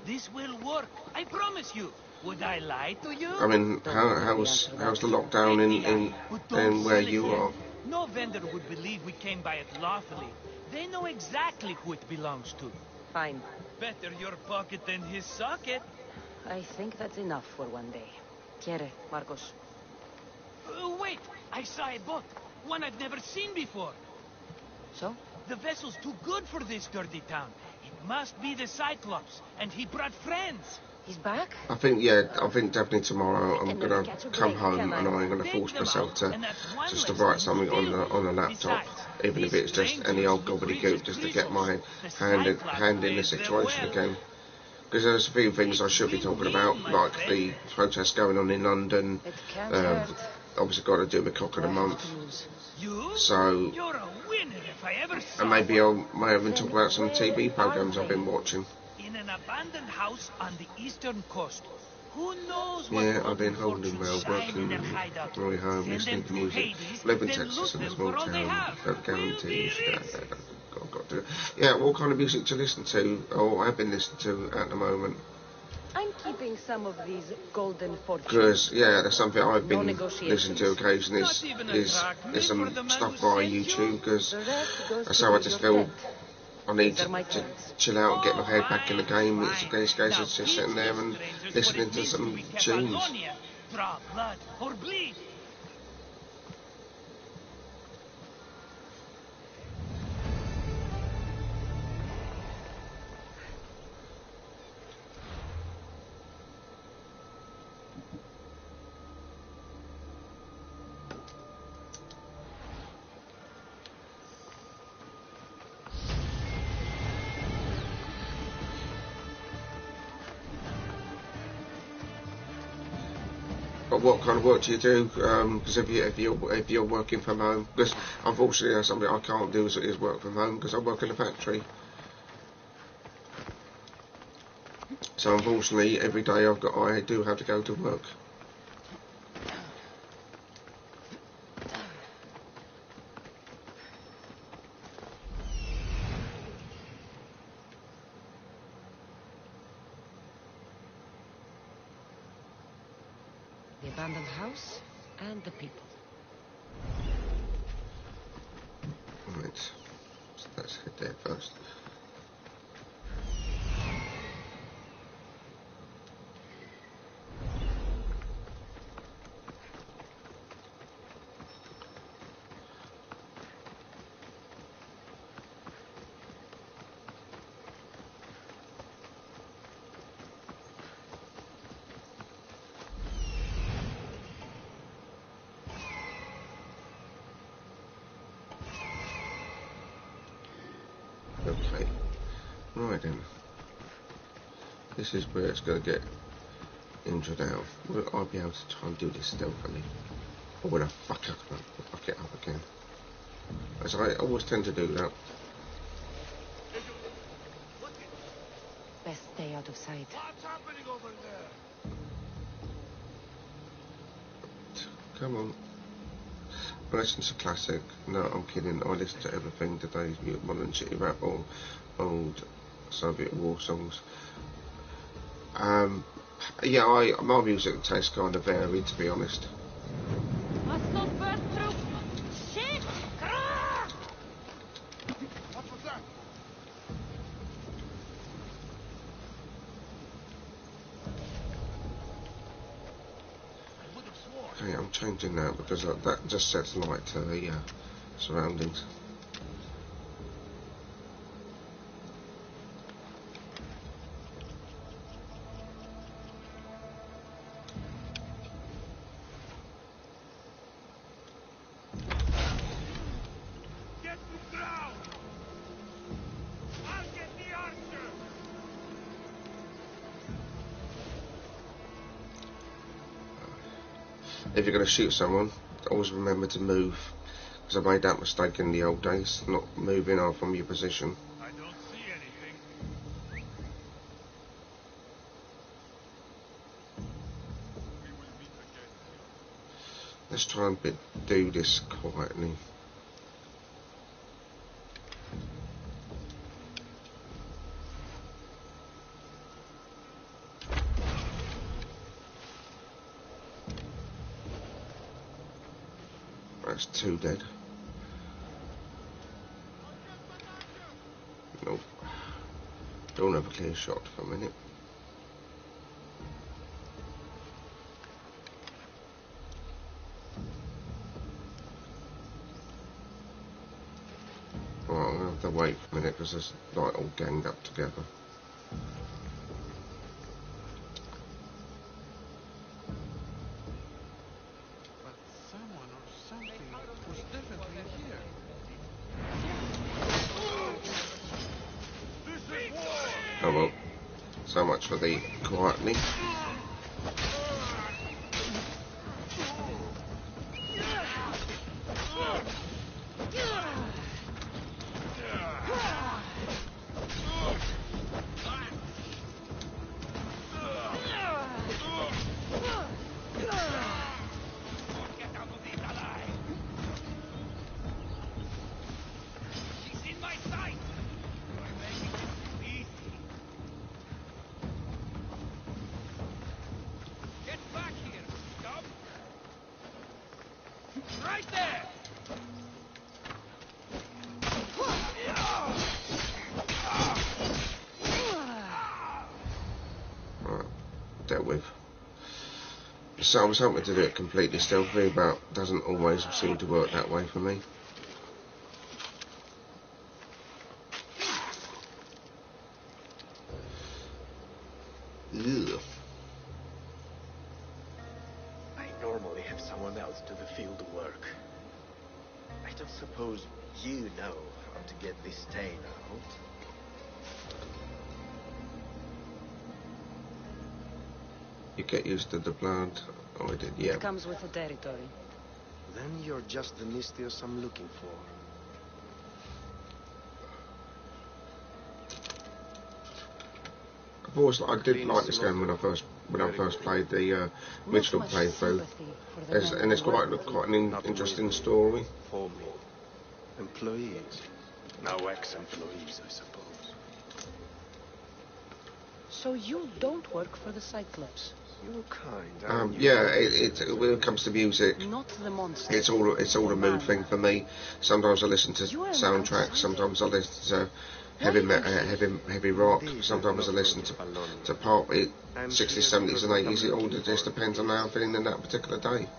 This will work. I promise you. Would I lie to you? I mean, how's the lockdown in where you are? No vendor would believe we came by it lawfully. They know exactly who it belongs to. Fine. Better your pocket than his socket. I think that's enough for one day. Quiere, Marcos. Wait, I saw a boat. One I've never seen before. So? The vessel's too good for this dirty town. It must be the Cyclops, and he brought friends. He's back? I think definitely tomorrow I'm gonna come home and I'm gonna force myself to write something on the laptop, even if it's just any old gobbledygook, just to get my hand in the situation again. Because there's a few things I should be talking about, like the protests going on in London. It can't hurt. Obviously got to do the cock of the month. You? So, You're a winner if I ever saw and maybe one. I may even talk about some TV programs I've been watching. In an abandoned house on the eastern coast. Who knows what Yeah, I've been golden holding well, fortunes shine in working their hideout. very home, Send listening them to music. Hades, Live in then Texas in loot a them small for all they town, have. don't guarantee We'll got to. Yeah, what kind of music to listen to, or I've been listening to at the moment? I'm keeping some of these golden fortunes. Because, yeah, there's something I've been negotiations. listening to occasionally Not even a is drachma some for the man stuff who via sent you? YouTube, because The rest goes that's to how I your just feel debt. I need These are my to terms. chill out and get my head back in the game. Fine, It's fine. these guys Now, are just teach sitting there these and strangers listening what it to means some be tunes. Catalonia. Draw blood or bleed. But what kind of work do you do? Because if you're working from home, because unfortunately that's something I can't do is work from home because I work in a factory. So unfortunately, every day I do have to go to work. The abandoned house and the people. Right. So let's head there first. Okay. Right then. This is where it's going to get injured out. Will I be able to try and do this stealthily? Or will I fuck it up again? As I always tend to do that. Best stay out of sight. What's happening over there? Come on. I listen to classic. No, I'm kidding. I listen to everything today's modern shitty rap or old Soviet war songs. Yeah, my music tastes kind of varied, to be honest. Hostile burst through. Shit! What was that? I would have sworn. Okay, I'm changing that because that just sets light to the surroundings. if you're going to shoot someone, always remember to move. Because I made that mistake in the old days, not moving off from your position. I don't see anything. We will meet again. Let's try and do this quietly. That's 2 dead. Nope. Don't have a clear shot for a minute. Well, I'm going to have to wait for a minute because it's like all ganged up together. But someone or something was definitely here. Oh well. So much for the quietly. She's in my sight! You're making it too easy. Get back here, scum! Right there! Right, dealt with. So I was hoping to do it completely stealthily, but doesn't always seem to work that way for me. Ugh. I normally have someone else do the field work. I don't suppose you know how to get this stain out. You get used to the blood. Oh, I did, yeah. It comes with the territory. Then you're just the Misthios I'm looking for. Of course, I did like this game when I first played the original playthrough, and it's quite an interesting story. For me. Employees. Now ex-employees, I suppose. So you don't work for the Cyclops? You're kind, Yeah, when it comes to music, Not the monster. it's all a mood thing for me. Sometimes I listen to soundtracks, sometimes I listen to heavy rock, sometimes I listen to pop, 60s, 70s and 80s, it all just depends on how I'm feeling in that particular day.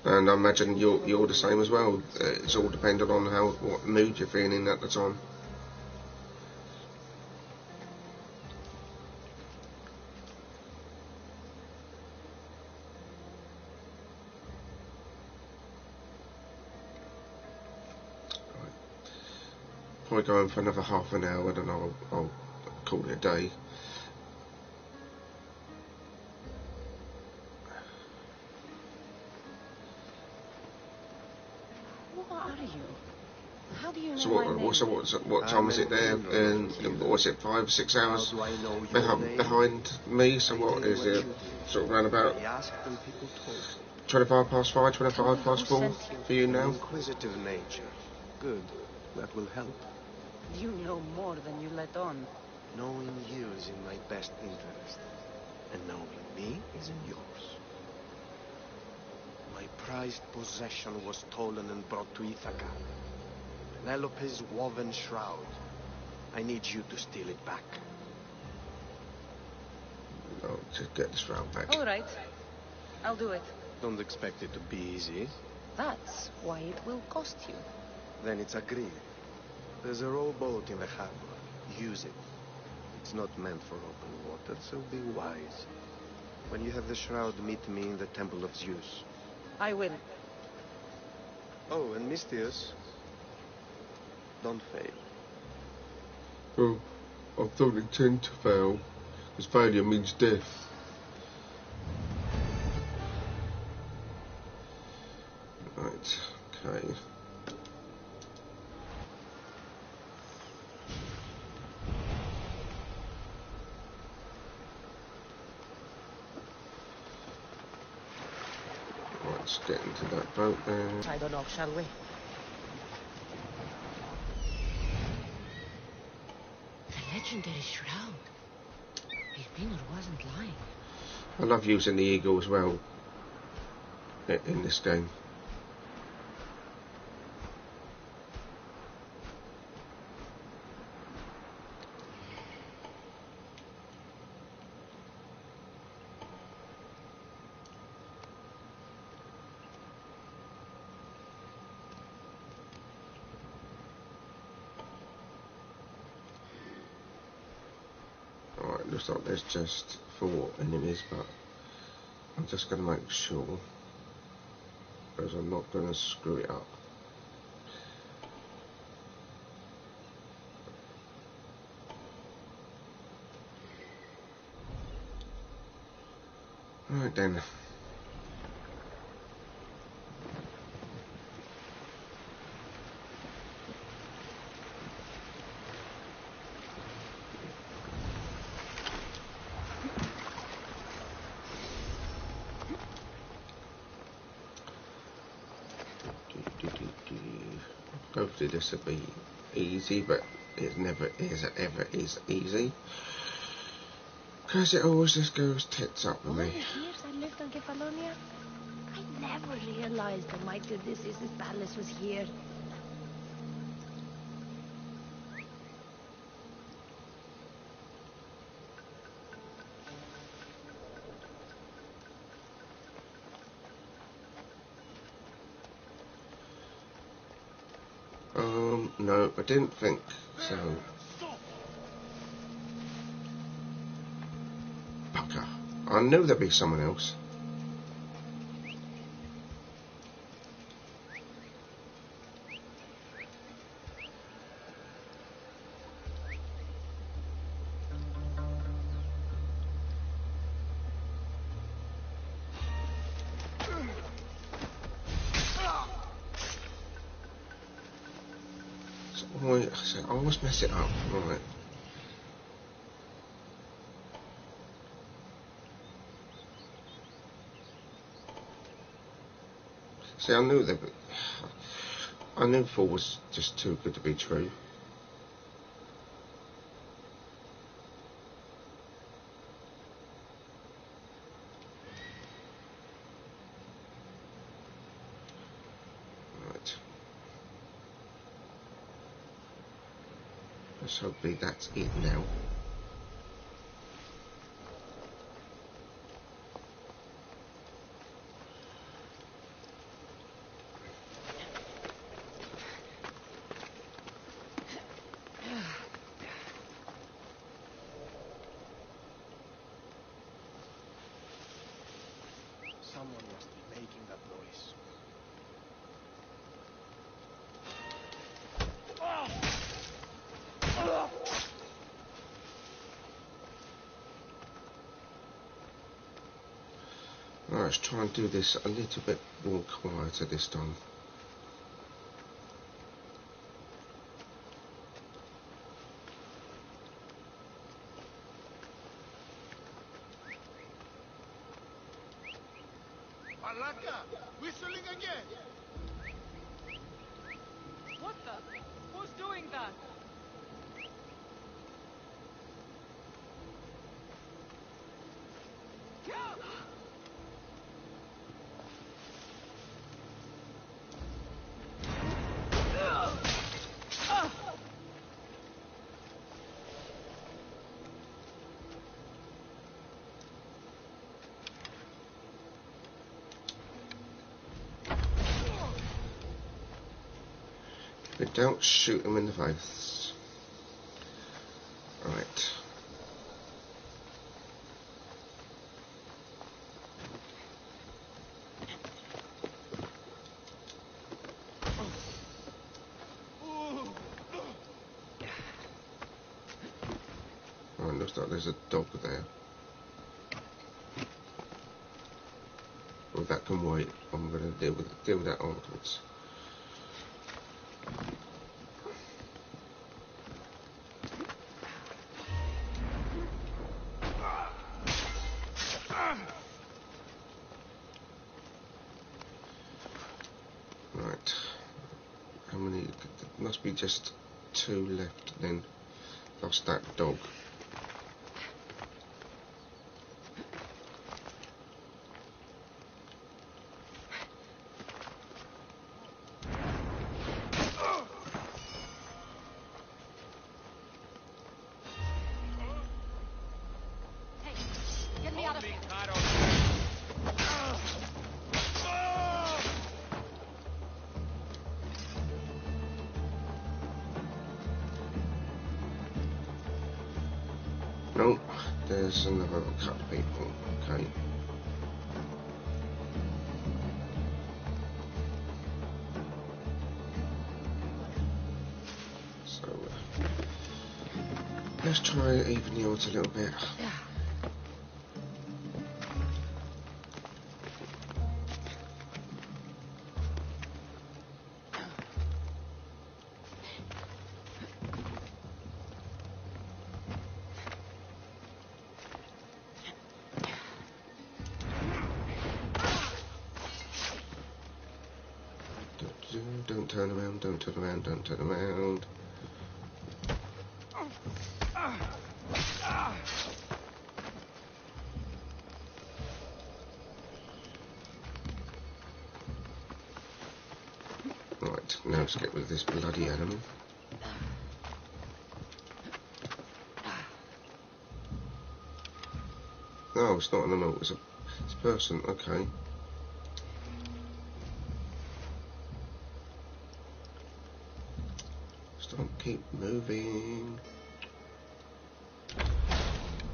And I imagine you're the same as well. It's all dependent on what mood you're feeling at the time. Probably going for another half an hour, and I'll call it a day. Who are you? How do you know So my name? what time is it there? And what's it, 5 or 6 hours behind me? So what is it? Sort of around about I asked and people told me. 25 past 5, 25 past 4 for you now? Inquisitive nature. Good. That will help. You know more than you let on. Knowing you is in my best interest. And knowing me is in yours. My prized possession was stolen and brought to Ithaca. Penelope's woven shroud. I need you to steal it back. No, to get this round back. All right. I'll do it. Don't expect it to be easy. That's why it will cost you. Then it's agreed. There's a rowboat in the harbor. Use it. It's not meant for open water, so be wise. When you have the shroud, meet me in the Temple of Zeus. I will. Oh, and Misthios, don't fail. Oh, I don't intend to fail. Because failure means death. Right, okay. Let's get into that boat there. I don't know, shall we? The legendary shroud. Ilpinor wasn't lying. I love using the eagle as well in this game. Alright, looks like there's just 4 enemies, but I'm just going to make sure, because I'm not going to screw it up. Right then. Hopefully this will be easy, but it never is ever is easy, because it always just goes tits up with All me. the years I lived on Kefalonia, I never realized that my good Odysseus' palace was here. No, I didn't think so. Pucker. I knew there'd be someone else. I always mess it up, right. See, I knew 4 was just too good to be true. Right. Let's hope that's it now. Someone must be making that noise. Right, let's try and do this a little bit more quieter this time. Alaka, whistling again. What the? Who's doing that? But don't shoot him in the face. Right. looks like there's a dog there. Well, that can wait. I'm going to deal with that afterwards. Right. How many? There must be just 2 left then. Lost that dog. Get me out of here. No, there's another couple of people. Okay. So let's try and even the odds a little bit. Don't turn around, don't turn around, don't turn around. Right, now let's get rid of this bloody animal. No, it's not an animal, it's a person, okay. Don't keep moving.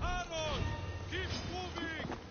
Aaron, keep moving.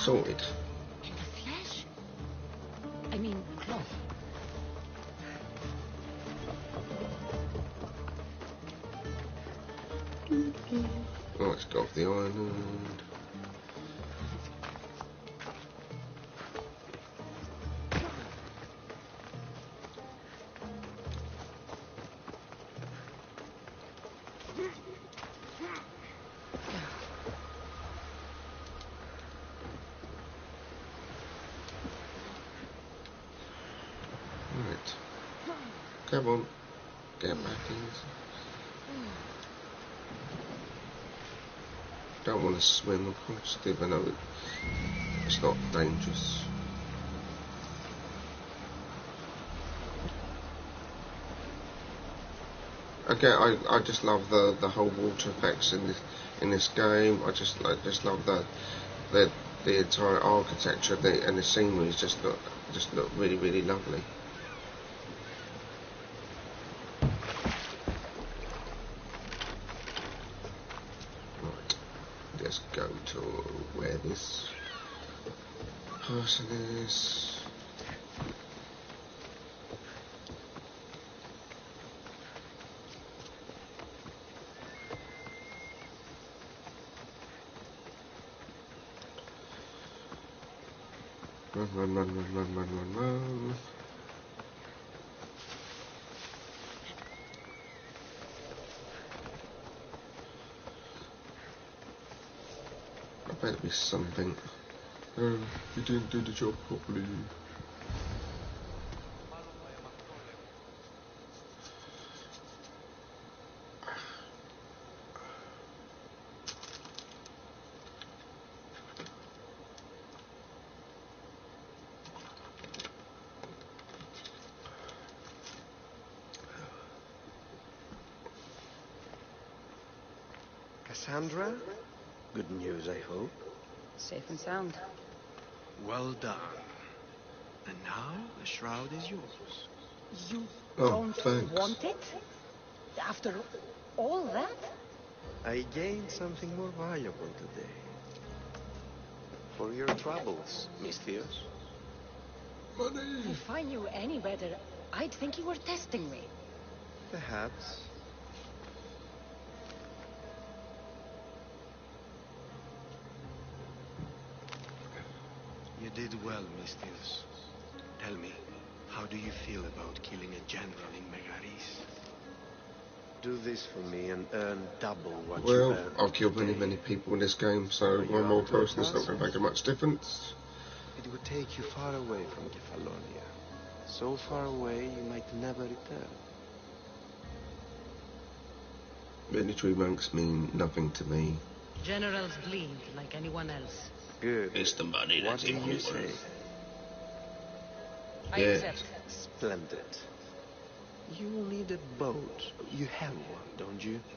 Sorted. In the flesh? I mean, cloth. Oh, let's go off the island. Right. Come on. Get back in. Don't want to swim, of course, even though it's not dangerous. Again, I just love the whole water effects in this game. I just love the entire architecture and the scenery is just look really lovely. Right, let's go to where this person is. Run. I bet it'd be something. You didn't do the job properly. Cassandra? Good news, I hope. Safe and sound. Well done. And now the shroud is yours. You Oh, don't thanks. want it? After all that? I gained something more valuable today. For your troubles, Misthios. Money! If I knew any better, I'd think you were testing me. Perhaps. You did well, Misthios. Tell me, how do you feel about killing a general in Megaris? Do this for me and earn double what you Well, earned I've killed many, today. many people in this game, so Are you one more up to a person's not going to make a much difference. It would take you far away from Kefalonia. So far away you might never return. Military ranks mean nothing to me. Generals bleed like anyone else. Good. It's the money What that's do you important. say? I Yeah. accept. Splendid. You will need a boat. You have one, don't you?